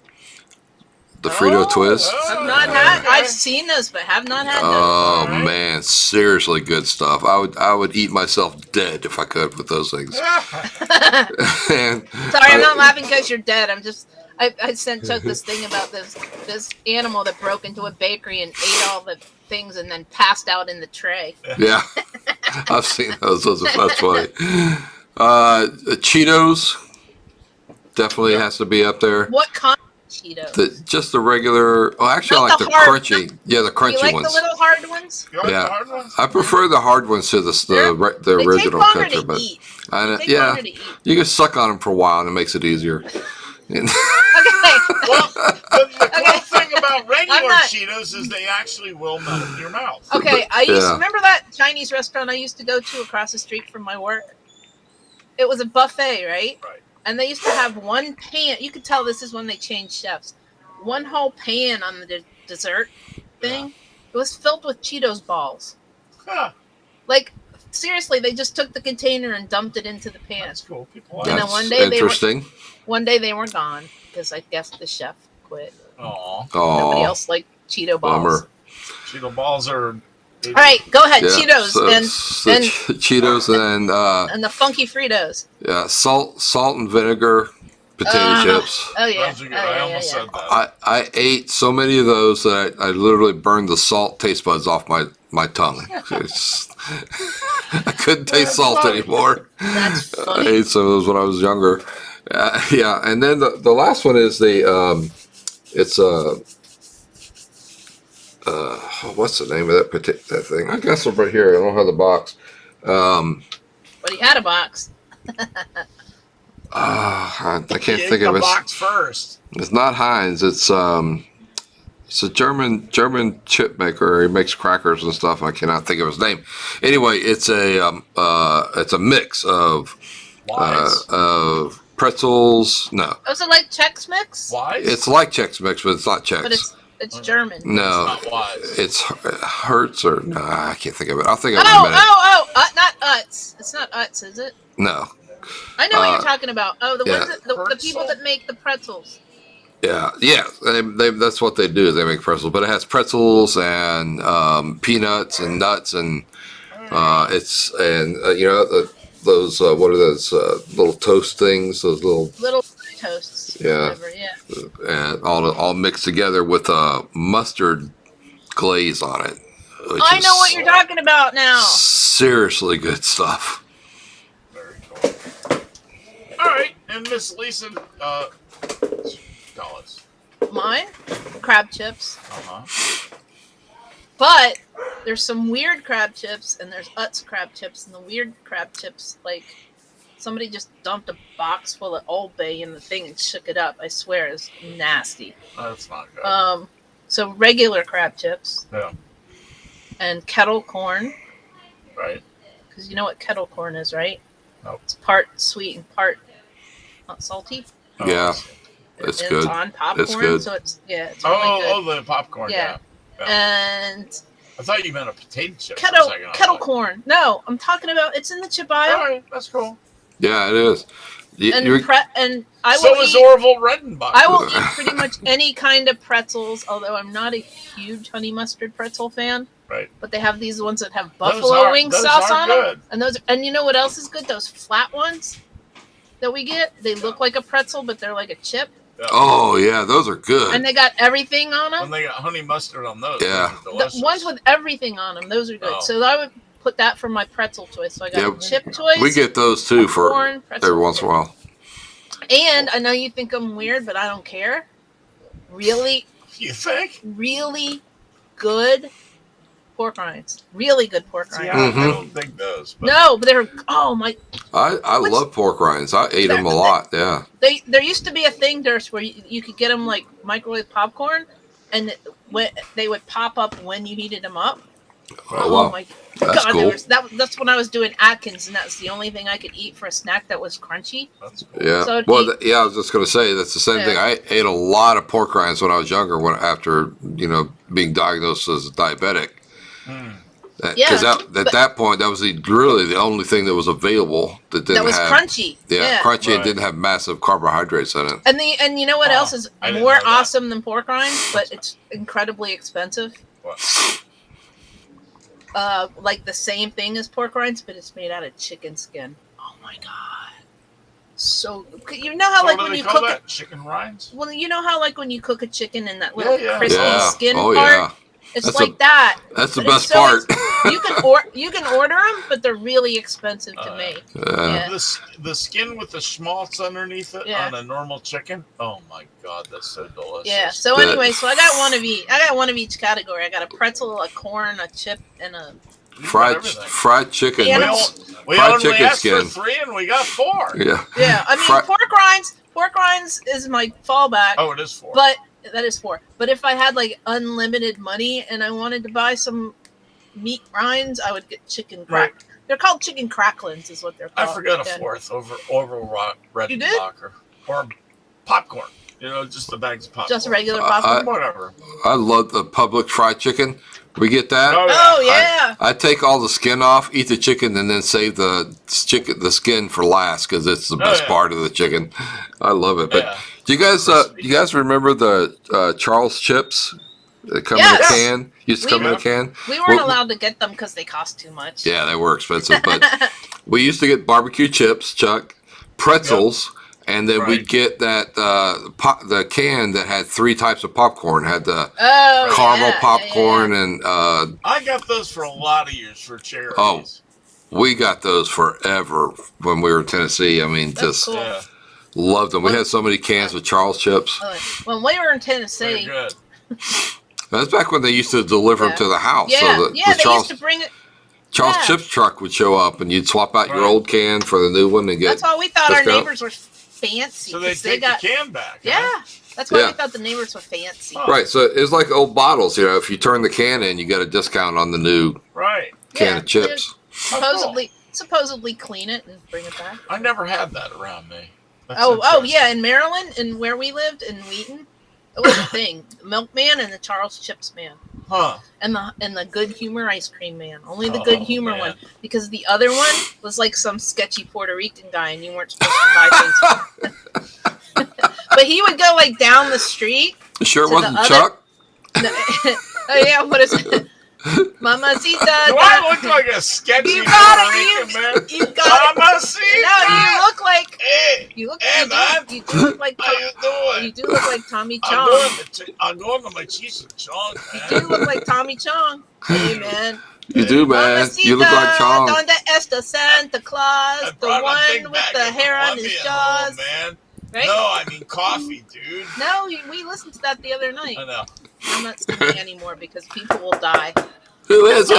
the Frito twist. I've not had. I've seen those, but have not had those. Oh Alright. man, seriously good stuff. I would eat myself dead if I could with those things. And Sorry, I'm not laughing because you're dead. I'm just. I sent Chuck this thing about this animal that broke into a bakery and ate all the things and then passed out in the tray. yeah, I've seen those. That's funny. Cheetos definitely has to be up there. What kind of Cheetos? Just the regular. Oh, actually, I Not like the the hard- crunchy. Yeah, the Do you crunchy like ones. the little hard ones? You like Yeah. the hard ones? I prefer the hard ones to the They original take longer picture, to but eat. I, They take yeah, longer to eat. you can suck on them for a while and it makes it easier. Okay. Well, the cool thing about regular I'm not- Cheetos is they actually will melt in your mouth. Okay, I used Yeah. to remember that Chinese restaurant I used to go to across the street from my work. It was a buffet, right? Right. And they used to have one pan. You could tell this is when they changed chefs. One whole pan on the dessert thing. It was filled with Cheetos balls. Huh, Like seriously, they just took the container and dumped it into the pan. that's cool. People And like then That's one day they were- interesting. One day they were gone because I guess the chef quit. Aw, Nobody Oh, else liked Cheeto balls. bummer. Cheeto balls are. All right, go ahead. Yeah, Cheetos so- and so and- Cheetos and the funky Fritos. yeah, salt and vinegar potato chips. Oh yeah. Those are good. Oh, I yeah, almost yeah, said that. I ate so many of those that I literally burned the salt taste buds off my tongue. I couldn't taste salt anymore. That's I funny. ate some of those when I was younger. Yeah, and then the last one is it's what's the name of that thing? I guess I'm right here. I don't have the box. But he had a box. I You can't ate think of the it. box first. It's not Heinz. It's a German chip maker. He makes crackers and stuff. I cannot think of his name. Anyway, it's a mix of Wise. pretzels. No, Oh, so like Chex Mix? Wise? it's like Chex Mix, but it's not Chex. But it's German. No, It's not wise. it's Hertz or no, I can't think of it. I'll think Oh, of it in a minute. not Utz. It's not Utz, is it? No, I know what you're talking about. Oh, the yeah. ones that, the people that make the pretzels. yeah, they that's what they do. They make pretzels, but it has pretzels and peanuts and nuts and those what are those little toast things? Those Little toasts. Yeah. Whatever, yeah. and all mixed together with mustard glaze on it. Which I know is what you're talking about now. seriously good stuff. Very cool. All right, and Miss Lisa, tell us. Mine? Crab chips. Uh-huh. But there's some weird crab chips and there's Utz crab chips, and the weird crab chips, like somebody just dumped a box full of Old Bay in the thing and shook it up. I swear it's nasty. That's not good. So regular crab chips. Yeah. and kettle corn, Right. because you know what kettle corn is, right? Nope. It's part sweet and part not salty. Oh, Yeah. I see. It's And good. It's on popcorn, It's good. so it's it's really good. Oh, the popcorn. Yeah. Yeah. And I thought you meant a potato chip. for a kettle second. I'm kettle like, corn. No, I'm talking about it's in the chip All aisle. right, that's cool. Yeah, it is. And You're- and I So will is eat. Orville Redenbach. I will eat pretty much any kind of pretzels, although I'm not a huge honey mustard pretzel fan. Right. But they have these ones that have Those buffalo wing those sauce are on them, good. and you know what else is good? Those flat ones that we get. They look like a pretzel, but they're like a chip, Yeah. oh yeah, those are good. and they got everything on When them. they got honey mustard on those, Yeah. those are The delicious. ones with everything on them, those are good. Oh. So I would put that for my pretzel choice. So I got Yeah, a chip choice. We get those too for corn, pretzel, every once in a while. And I know you think I'm weird, but I don't care. Really, You think? really good pork rinds. Really good pork rinds. Yeah, Mhm. I don't think those. But No, but they're oh my! I What's- love pork rinds. I ate them a lot. Yeah. There used to be a thing, Durst, where you could get them like microwave popcorn, and they would pop up when you heated them up. Oh wow. my That's god! cool. That's when I was doing Atkins, and that's the only thing I could eat for a snack that was crunchy. that's cool. Yeah. So Well, eat- yeah. I was just gonna say that's the same Yeah. thing. I ate a lot of pork rinds when I was younger. When after being diagnosed as diabetic. Mm. Because Yeah, at that point, that was really the only thing that was available that didn't That was have crunchy. crunchy and Right. didn't have massive carbohydrates in it. And you know what Oh, else is I didn't more know that. awesome than pork rinds, but it's incredibly expensive. What? Like the same thing as pork rinds, but it's made out of chicken skin. Oh my god! So you know how So like what do when they you call cook that? Chicken rinds? well, you know how like when you cook a chicken and that little Yeah. crispy Yeah. skin Oh part, yeah. it's That's like that. That's the But best it's so part. You can order them, but they're really expensive to Oh, make. Yeah. Yeah. The skin with the schmaltz underneath it Yeah. on a normal chicken. Oh my god, that's so delicious. Yeah. So That- anyway, so I got one of each. I got one of each category. I got a pretzel, a corn, a chip, and a You got Fried everything. fried chicken. Yeah. We Fried only chicken asked skin. for 3 and we got 4. Yeah. yeah. I mean, Fri- pork rinds. Pork rinds is my fallback. Oh, it is 4. But that is 4. But if I had like unlimited money and I wanted to buy some meat rinds, I would get chicken crack. Right. They're called chicken cracklins, is what they're I called. forgot a Yeah. 4th over Orville You did? Redenbacher. Or popcorn. Just the bags of popcorn. Just regular I- popcorn. Whatever. I love the Public fried chicken. We get that. Oh yeah. I take all the skin off, eat the chicken, and then save the skin for last because it's the best yeah. part of the chicken. I love it. But Yeah. do you guys remember the Charles chips that come in a Yes. can? Used to come in a can. We weren't Well- allowed to get them because they cost too much. Yeah, they were expensive, but we used to get barbecue chips, Chuck, pretzels, and then Right. we'd get that the can that had 3 types of popcorn. It had the Oh, caramel yeah, popcorn, yeah, and I got those for a lot of years for charities. Oh. we got those forever when we were in Tennessee. I mean, That's just cool. Yeah. loved them. We had so many cans of Charles chips. yeah. When we were in Very Tennessee, good. That's back when they used to deliver them Yeah. to the house. yeah, so the they Charles, used to bring it. Charles yeah. chips truck would show up, and you'd swap out your Right. old can for the new one and get. That's why we thought our Let's go. neighbors were fancy. So they 'cause take got the can back. yeah. Huh? That's why Yeah. we thought the neighbors were fancy. Oh. Right, so it's like old bottles. If you turn the can in, you get a discount on the new Right. can Yeah, of chips. Supposedly clean it and bring it back. I never had that around me. That's Oh interesting. yeah, in Maryland, and where we lived in Wheaton, it was a thing. The Milkman and the Charles Chips man, Huh. and the Good Humor ice cream man. Only the Oh, Good Humor man. one, because the other one was like some sketchy Puerto Rican guy, and you weren't supposed to buy things. From him. But he would go like down the street. You sure it So the wasn't other- Chuck? Oh yeah, what is it? Mamacita. Do I look like a sketchy You got Puerto it. Rican man? You got it. Mamacita! No, you look like Hey, you man. do look like how you doing? you do look like Tommy I'm Chong. going to my cheese and chong, You man. do look like Tommy Chong. Hey man. You do, man. You look like Chong. Donde está Santa Claus? I The brought my big one with bag the of hair on Columbia his home, jaws. man. Right? No, I mean coffee, dude. No, we listened to that the other night. I know. I'm not singing anymore because people will die. Who is it?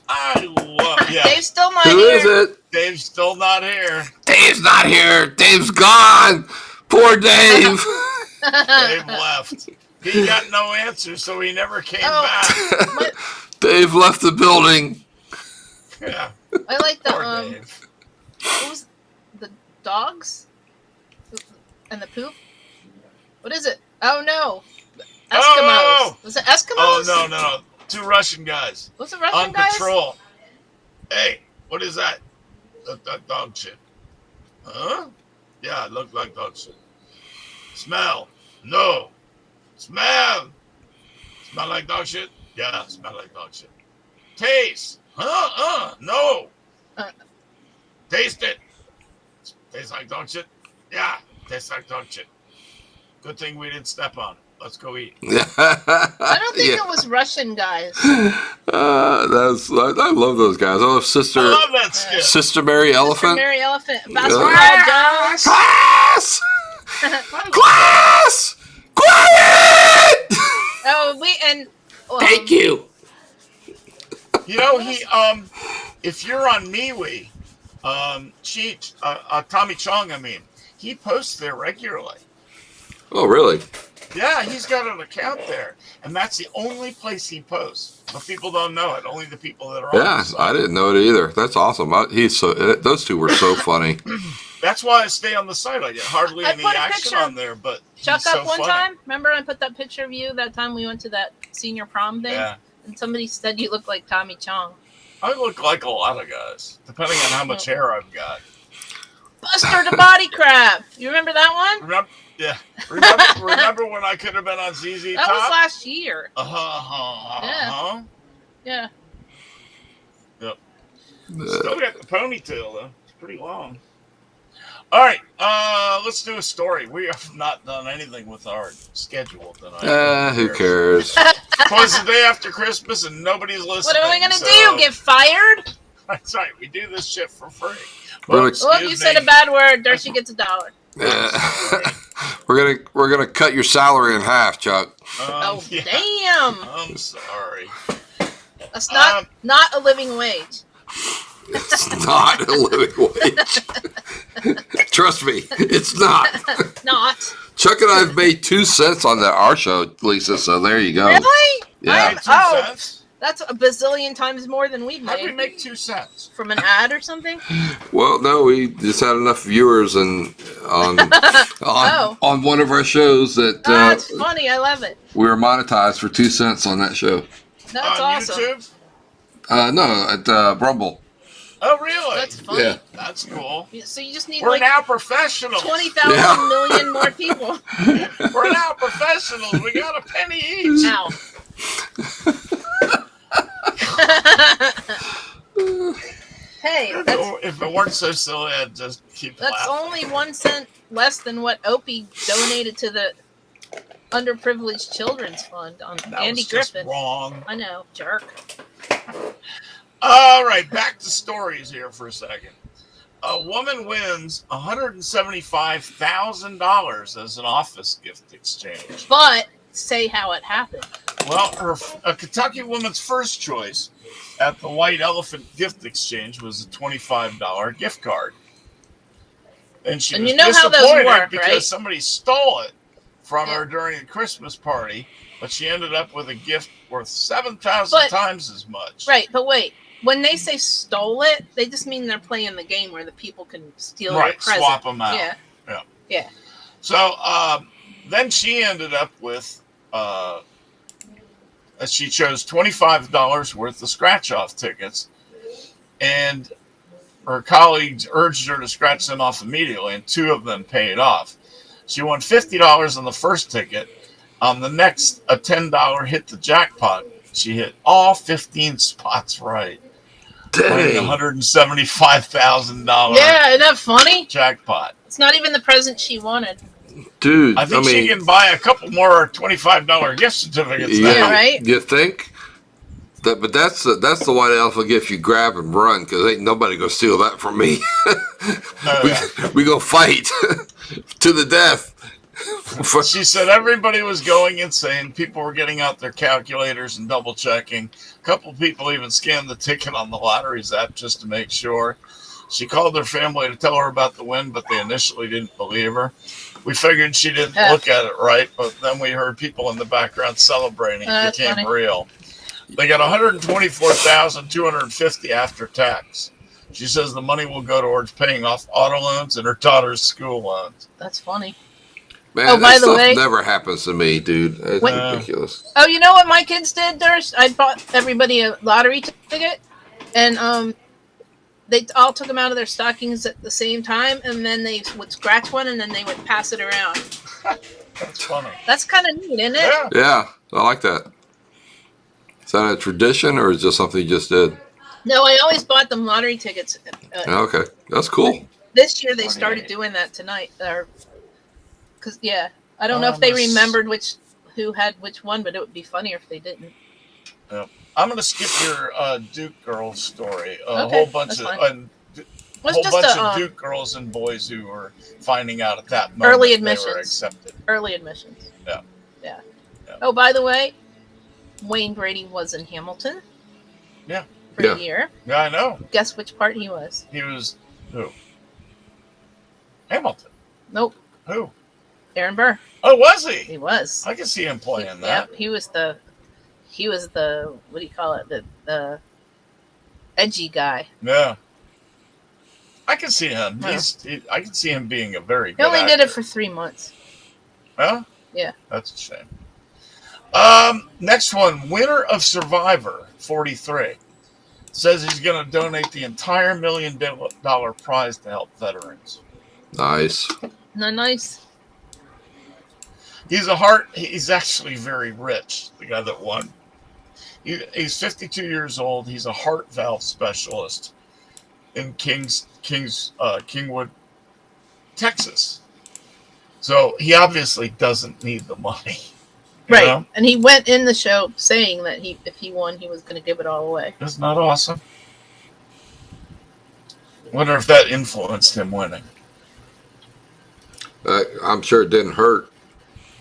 I love. Yeah, Dave's still not Who here. is it? Dave's still not here. Dave's not here. Dave's gone. Poor Dave. Dave left. He got no answer, so he never came back. My, Dave left the building. Yeah, I like the poor Dave. what was the dogs and the poop? What is it? Oh no, Eskimos. Oh! Was it Eskimos? Oh no! 2 Russian guys Was it Russian on guys? patrol. Hey, what is that? That dog shit. Huh? Yeah, it looked like dog shit. Smell? No. Smell? Smell like dog shit? Yeah, smell like dog shit. Taste? No. Taste it. Tastes like dog shit? Yeah, tastes like dog shit. Good thing we didn't step on it. Let's go eat. I don't think it was Russian guys. I love those guys. I love I love that skit. Sister Mary Elephant. Mary Elephant. Basketball Jones. Class! Class! Quiet! Oh, Thank you. You know, he if you're on MeWe, Tommy Chong, he posts there regularly. Oh, really? Yeah, he's got an account there, and that's the only place he posts. But people don't know it. Only the people that are on Yeah, the site. I didn't know it either. That's awesome. Those two were so funny. That's why I stay on the site. I get hardly I any put a action picture on there, but Chuck he's up so one funny. time. Remember I put that picture of you that time we went to that senior prom thing? Yeah, And somebody said you look like Tommy Chong. I look like a lot of guys, depending on how much hair I've got. Buster the Body Crab. You remember that one? Remember? Yeah. Remember when I could have been on ZZ That was Top? last year. Uh-huh. Yeah. Still got the ponytail though. It's pretty long. All right, let's do a story. We have not done anything with our schedule tonight. Who cares? Twas the day after Christmas and nobody's listening. What are we going to so- do? Get fired? That's right. We do this shit for free. Really- Oh, you said a bad word. Darcy gets $1. We're gonna cut your salary in half, Chuck. Oh, Yeah, damn. I'm sorry. That's not a living wage. It's not a living wage. Trust me, it's not. Not. Chuck and I have made 2 cents on our show, Lisa. So there you go. Really? Yeah. Hey, 2 Oh. cents? That's a bazillion times more than we've How'd we made. make 2 cents? From an ad or something? Well, no, we just had enough viewers and on one of our shows that That's funny. I love it. we were monetized for 2 cents on that show. That's on awesome. YouTube? No, at Rumble. Oh, really? That's funny. Yeah. That's cool. So you just need We're like now professionals. 20,000 Yeah. million more people. We're now professionals. We got a penny each. Ow. Hey, If it weren't so silly, I'd just keep that's laughing. only 1 cent less than what Opie donated to the underprivileged children's fund on That Andy was just Griffith. wrong. I know, jerk. All right, back to stories here for a second. A woman wins $175,000 as an office gift exchange. But say how it happened. Well, a Kentucky woman's first choice at the White Elephant Gift Exchange was a $25 gift card. And she And was you know how those disappointed work, because right? somebody stole it from Yeah. her during a Christmas party, but she ended up with a gift worth 7,000 But- times as much. Right, but wait. When they say stole it, they just mean they're playing the game where the people can steal your Right, present. swap them out. Yeah. So then she ended up with, she chose $25 worth of scratch-off tickets, and her colleagues urged her to scratch them off immediately, and 2 of them paid off. She won $50 on the first ticket. On the next, a $10 hit the jackpot. She hit all 15 spots right. Winning Dang. $175,000 Yeah, isn't that funny? jackpot. It's not even the present she wanted. Dude, I think she can buy a couple more $25 gift certificates yeah, now. right? You think? But that's the White Elephant gift you grab and run, because ain't nobody gonna steal that from me. we gonna fight to the death. She said everybody was going insane. People were getting out their calculators and double checking. A couple people even scanned the ticket on the lotteries app just to make sure. She called her family to tell her about the win, but they initially didn't believe her. We figured she didn't Yeah. look at it right, but then we heard people in the background celebrating. It That's became funny. real. They got 124,250 after tax. She says the money will go towards paying off auto loans and her daughter's school loans. That's funny. Man, Oh, by that the stuff way- never happens to me, dude. It's Wait. ridiculous. Oh, you know what my kids did, Durst? I bought everybody a lottery ticket, and they all took them out of their stockings at the same time, and then they would scratch one, and then they would pass it around. That's funny. That's kind of neat, isn't it? Yeah. Yeah, I like that. Is that a tradition or is it just something you just did? No, I always bought them lottery tickets. Okay, that's cool. This year they started doing that tonight, or because I don't know if they remembered who had which one, but it would be funnier if they didn't. I'm going to skip your Duke girls story. A Okay, whole bunch that's of fine. It was whole just bunch a of Duke girls and boys who were finding out at that moment Early they admissions. were accepted. early admissions. Yeah. Yeah. Yeah. Oh, by the way, Wayne Brady was in Hamilton. Yeah. For Yeah. a year. Yeah, I know. Guess which part he was? He was who? Hamilton. Nope. Who? Aaron Burr. Oh, was he? He was. I can see him playing that. Yep. He was the what do you call it? The edgy guy. Yeah. I can see him. Yeah. I can see him being a very He good only actor. did it for 3 months. Huh? Yeah. That's a shame. Next one, winner of Survivor 43 says he's going to donate the entire $1 million prize to help veterans. Nice. Not nice. He's actually very rich, the guy that won. He's 52 years old. He's a heart valve specialist in Kingwood, Texas. So he obviously doesn't need the money. you Right. know? And he went in the show saying that if he won, he was going to give it all away. Isn't that awesome? Wonder if that influenced him winning. I'm sure it didn't hurt.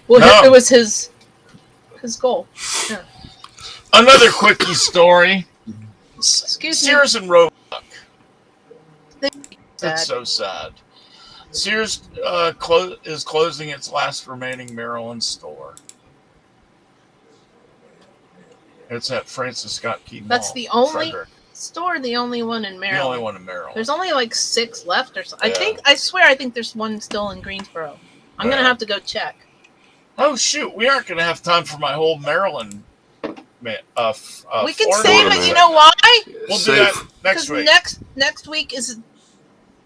Well, No. it was his goal. Another quickie story. Excuse me. Sears and Roebuck. Sad. That's so sad. Sears is closing its last remaining Maryland store. It's at Francis Scott Key Mall. That's the only Frederick. store, the only one in The Maryland. only one in Maryland. There's only like 6 left or so. Yeah. I think there's one still in Greensboro. I'm going to Yeah. have to go check. Oh shoot, we aren't going to have time for my whole Maryland. We can Florida save Florida it. You trip. know why? We'll do that Safe. next Because week. next week is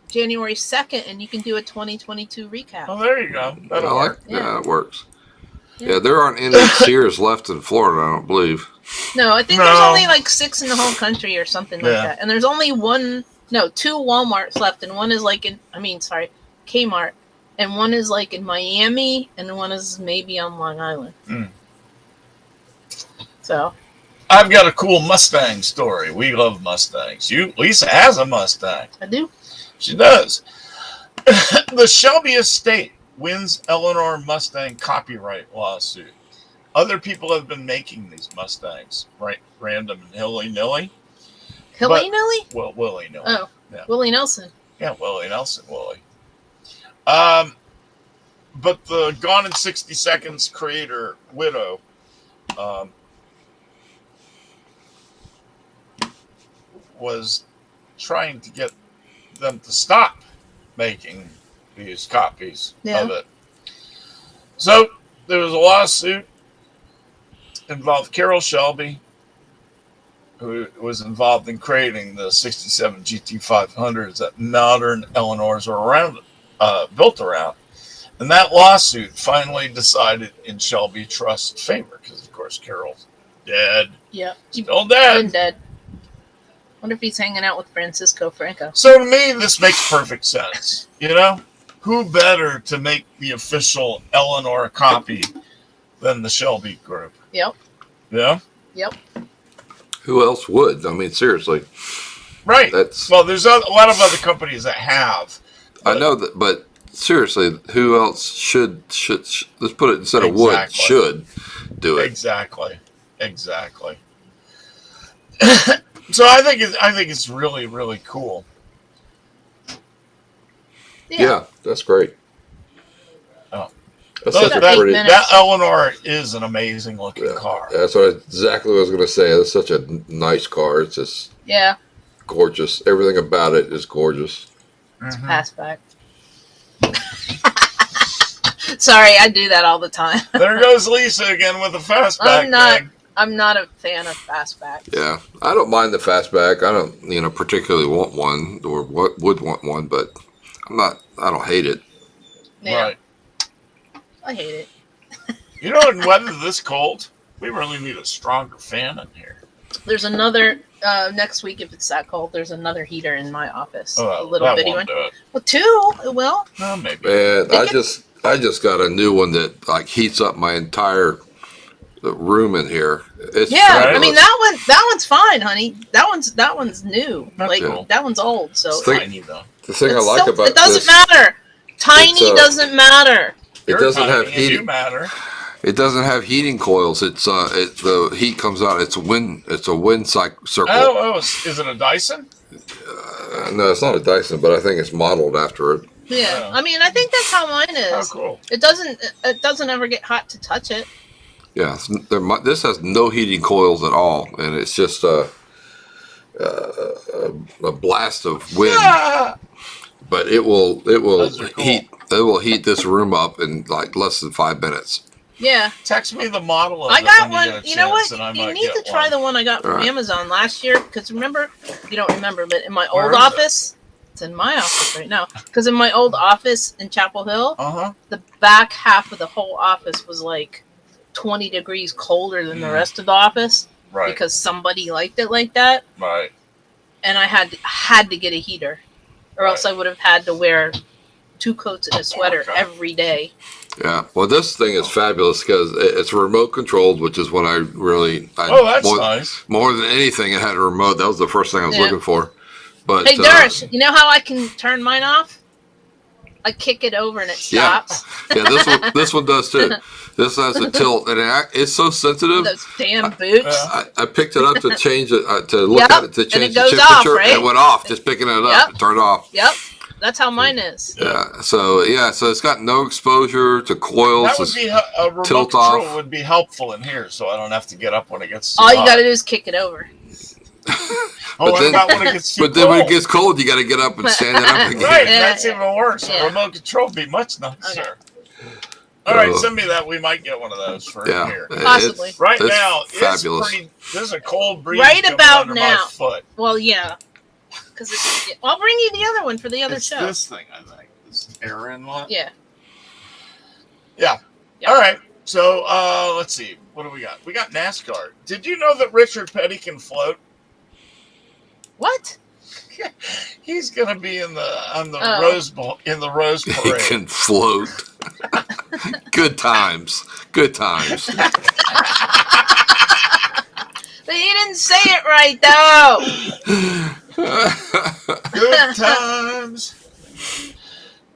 January 2nd, and you can do a 2022 recap. Oh, there you go. I That'll like. work. Yeah, it works. Yeah. Yeah, there aren't any Sears left in Florida. I don't believe. No, I think there's No. only like 6 in the whole country or something like Yeah. that. And there's only 2 Walmarts left, and one is Kmart, and one is like in Miami, and one is maybe on Long Island. Mm. So I've got a cool Mustang story. We love Mustangs. Lisa has a Mustang. I do. She does. The Shelby Estate wins Eleanor Mustang copyright lawsuit. Other people have been making these Mustangs, right? Random and hilly-nilly. Hilly Nilly? Well, willy-nilly. Oh, Yeah. Willie Nelson. Yeah, Willie Nelson, Willie. But the Gone in 60 Seconds creator, Widow, was trying to get them to stop making these copies Yeah. of it. So there was a lawsuit involved Carol Shelby, who was involved in creating the 67 GT500s that modern Eleanors are built around. And that lawsuit finally decided in Shelby Trust's favor, because of course Carol's dead. Yep. Still Been dead. dead. Wonder if he's hanging out with Francisco Franco. So to me, this makes perfect sense. You know? Who better to make the official Eleanor copy than the Shelby group? Yep. Yeah? Yep. Who else would? I mean, seriously. Right. That's. Well, there's a lot of other companies that have. I know that, but seriously, who else should let's put it instead of would, Exactly. should do it. Exactly. So I think it's really, really cool. Yeah, that's great. That's Look, such a That- pretty. minutes. that Eleanor is an amazing looking Yeah, car. that's exactly what I was going to say. It's such a nice car. It's just Yeah, gorgeous. Everything about it is gorgeous. Mhm. fastback. Sorry, I do that all the time. There goes Lisa again with the fastback. I'm not- bag. I'm not a fan of fastbacks. Yeah, I don't mind the fastback. I don't, particularly want one or would want one, but I'm not. I don't hate it. Yeah, Right. I hate it. You know, in weather this cold, we really need a stronger fan in here. There's another next week if it's that cold. There's another heater in my office, a Oh, little that bitty won't one. do it. Well, two. It will. No, maybe. Man, I just got a new one that like heats up my entire room in here. It's Yeah, I fabulous. mean that one's fine, honey. That one's new. That's Like cool. that one's old. So It's like- Tiny though. The thing I it's like so- about it doesn't this, matter. Tiny It's, doesn't matter. it You're doesn't tiny have and heating. You matter. It doesn't have heating coils. It's the heat comes out. It's a wind circle. Oh, is it a Dyson? No, it's not a Dyson, but I think it's modeled after it. Yeah. Yeah. I mean, I think that's how mine Oh, is. cool. It doesn't ever get hot to touch it. Yeah, this has no heating coils at all, and it's just a blast of wind. Ah! But it will Those are cool. heat this room up in like less than 5 minutes. Yeah. Text me the model of I it got when you one. get a You know what? chance, and I You might need to get try one. the one I got from Alright. Amazon last year. Because remember, you don't remember, but in my Where old is it? office, it's in my office right now. Because in my old office in Chapel Hill, Uh-huh. the back half of the whole office was like 20 degrees colder than the Mm. rest of the office Right. because somebody liked it like that. Right. And I had to get a heater, or else I would have had to wear 2 coats and a sweater Okay. every day. Yeah. Well, this thing is fabulous because it's remote controlled, which is what I Oh, that's nice. more than anything. It had a remote. That was the first thing I was Yeah. looking for. But Hey, Darsh, you know how I can turn mine off? I kick it over and it Yeah. stops. yeah, this one does too. This has a tilt, and it's so sensitive. Those damn boots. Yeah. I picked it up to change it, to look Yep, at it, to and change it the goes temperature. off, right? It went off, just picking it up, Yep. it turned off. Yep, that's how mine is. Yeah, so it's got no exposure to coils. That would be a remote tilt control off. would be helpful in here, so I don't have to get up when it gets too All you hot. gotta do is kick it over. Oh, But what then- about when it gets too but then when it cold? gets cold, you got to get up and stand it up again. Right, Yeah. that's even worse. Yeah. A remote control would be much nicer. Okay. All right, send me that. We might get one of those for Yeah, here. Possibly. Right it's now, fabulous. it's pretty. There's a cold breeze Right coming about under now. my foot. Well, yeah. Because I'll bring you the other one for the other It's show. this thing, I think. This air inlet. Yeah. Yeah. Yeah. All right. So let's see. What do we got? We got NASCAR. Did you know that Richard Petty can float? What? He's gonna be on the Oh. Rose Bowl in the Rose It Parade. can float. Good times. Good times. But he didn't say it right, though. Good times.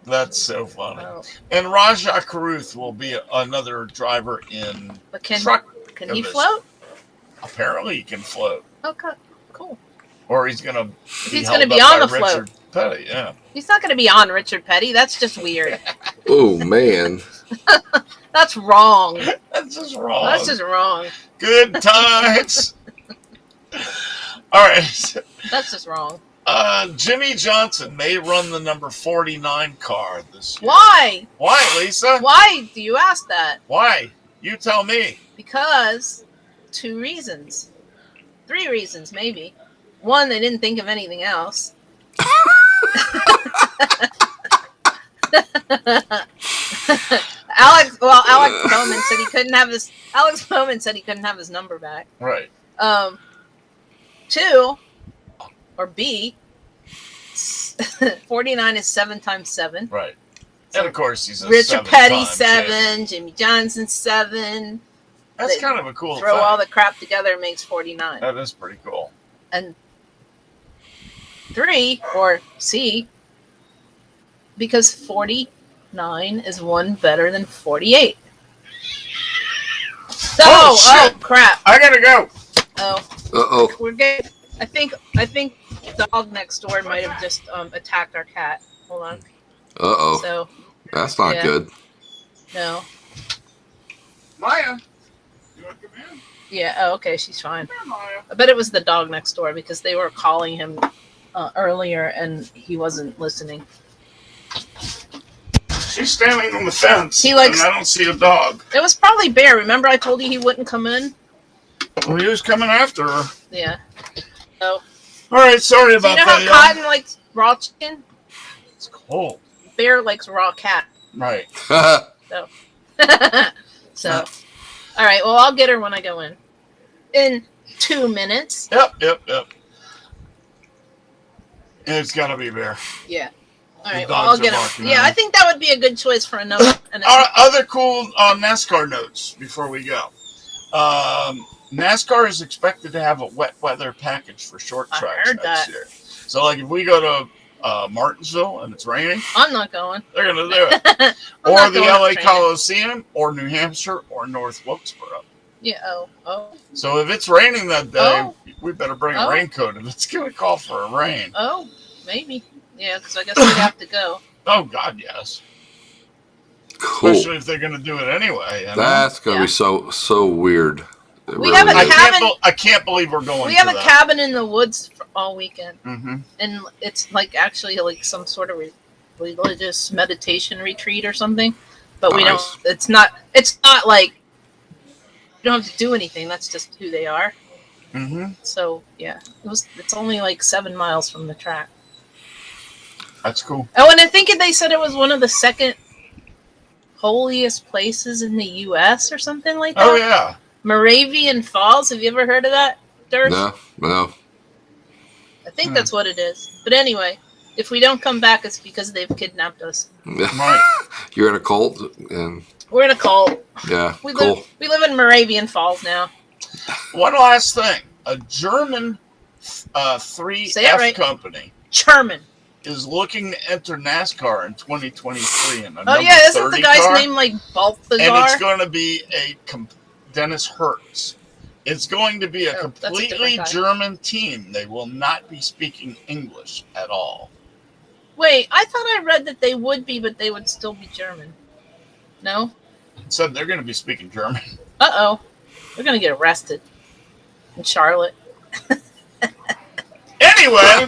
That's so funny. Oh, And Raja Karuth will be another driver in but can truck. he division. float? Apparently, he can float, Okay, cool. or he's gonna. He's gonna be on the float. Richard Petty, yeah. He's not going to be on Richard Petty. That's just weird. Oh man. That's wrong. That's just wrong. That's just wrong. Good times. All right. That's just wrong. Jimmy Johnson may run the number 49 car this year. Why? Why, Lisa? Why do you ask that? Why? You tell me. Because 2 reasons. 3 reasons, maybe. 1, they didn't think of anything else. Alex Bowman said he couldn't have his. Alex Bowman said he couldn't have his number back. Right. 2, or B, 49 is 7 times 7. Right. And of course, he's a Richard Petty seven-time 7, champ. Jimmy Johnson 7. That's kind of a cool Throw thing. all the crap together makes 49. That is pretty cool. And 3, or C, because 49 is 1 better than 48. Oh, Oh, shit. crap. I gotta go. Oh, Uh-oh. we're good. I think the dog next door might have just attacked our cat. Hold on. Uh-oh. So That's not yeah. good. No. Maya, you want to come in? Yeah. Oh, okay. She's fine. Come here, Maya. I bet it was the dog next door because they were calling him earlier and he wasn't listening. She's standing on the fence. He likes- and I don't see a dog. It was probably Bear. Remember I told you he wouldn't come in? Well, he was coming after her. Yeah. All right, sorry Do you about know how that. Cotton likes raw chicken? It's cold. Bear likes raw cat. Right. So, all right. Well, I'll get her when I go in 2 minutes. Yep. It's got to be Bear. Yeah. All The right. Well, dogs I'll are get her. barking Yeah, at I me. think that would be a good choice for another. Other cool NASCAR notes before we go. NASCAR is expected to have a wet weather package for short I tracks heard next that. year. So, like, if we go to Martinsville and it's raining, I'm not going. they're going to do it. I'm Or not the going to LA training. Coliseum, or New Hampshire, or North Wilkesboro. Yeah. Oh. So if it's raining that day, Oh. we better bring Oh. a raincoat if it's going to call for a rain. Oh. Maybe. Yeah, because I guess we'd have to go. Oh, God, yes. Cool. Especially if they're going to do it anyway. You know? That's gonna Yeah. be so weird. It We have a really is. cabin- I can't believe we're going. We have to a cabin in the woods for all weekend, Mm-hmm. and it's like actually like some sort of religious meditation retreat or something. But we don't. Nice. It's not. It's not like you don't have to do anything. That's just who they are. Mm-hmm. So yeah, it's only like 7 miles from the track. That's cool. Oh, and I think they said it was one of the second holiest places in the U.S. or something like that. Oh yeah. Moravian Falls. Have you ever heard of that, Dirk? No. I think that's what it is. But anyway, if we don't come back, it's because they've kidnapped us. Right. You're in a cult, and We're in a cult. yeah, We cool. live in Moravian Falls now. One last thing. A German Say it 3F right. company Sherman. is looking to enter NASCAR in 2023 in a Oh number yeah, isn't 30 the guy's car, name like and it's Balthazar? going to be Dennis Hertz. It's going to be a Oh, that's a different completely guy. German team. They will not be speaking English at all. Wait, I thought I read that they would be, but they would still be German. No? It said they're going to be speaking German. Uh-oh. We're gonna get arrested in Charlotte. Anyway,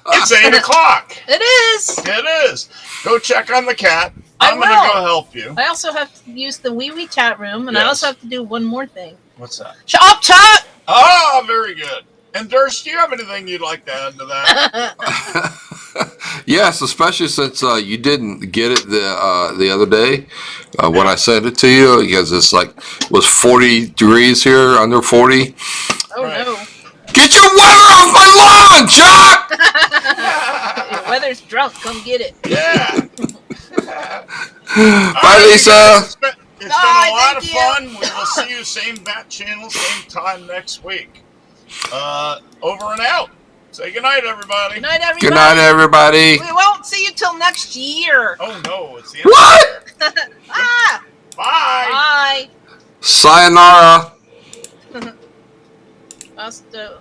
it's 8 o'clock. It is! It is. Go check on the cat. I I'm going to will. go help you. I also have to use the wee wee chat room, and I Yes. also have to do one more thing. What's that? Chop chop! Oh, very good. And Durst, do you have anything you'd like to add to that? Yes, especially since you didn't get it the other day when I sent it to you, because it's like was 40 degrees here, under 40. Oh Right. no. Get your weather off my lawn, Chuck! Your weather's drunk, come get it. Yeah. Bye, Lisa. It's been a Bye, lot of thank you. fun. We will see you same bat channel, same time next week. Over and out. Say goodnight, everybody. Good night, everybody. Good night, everybody. We won't see you till next year. Oh no, it's the end What? of the year. Ah! Bye. Bye. Sayonara. Hasta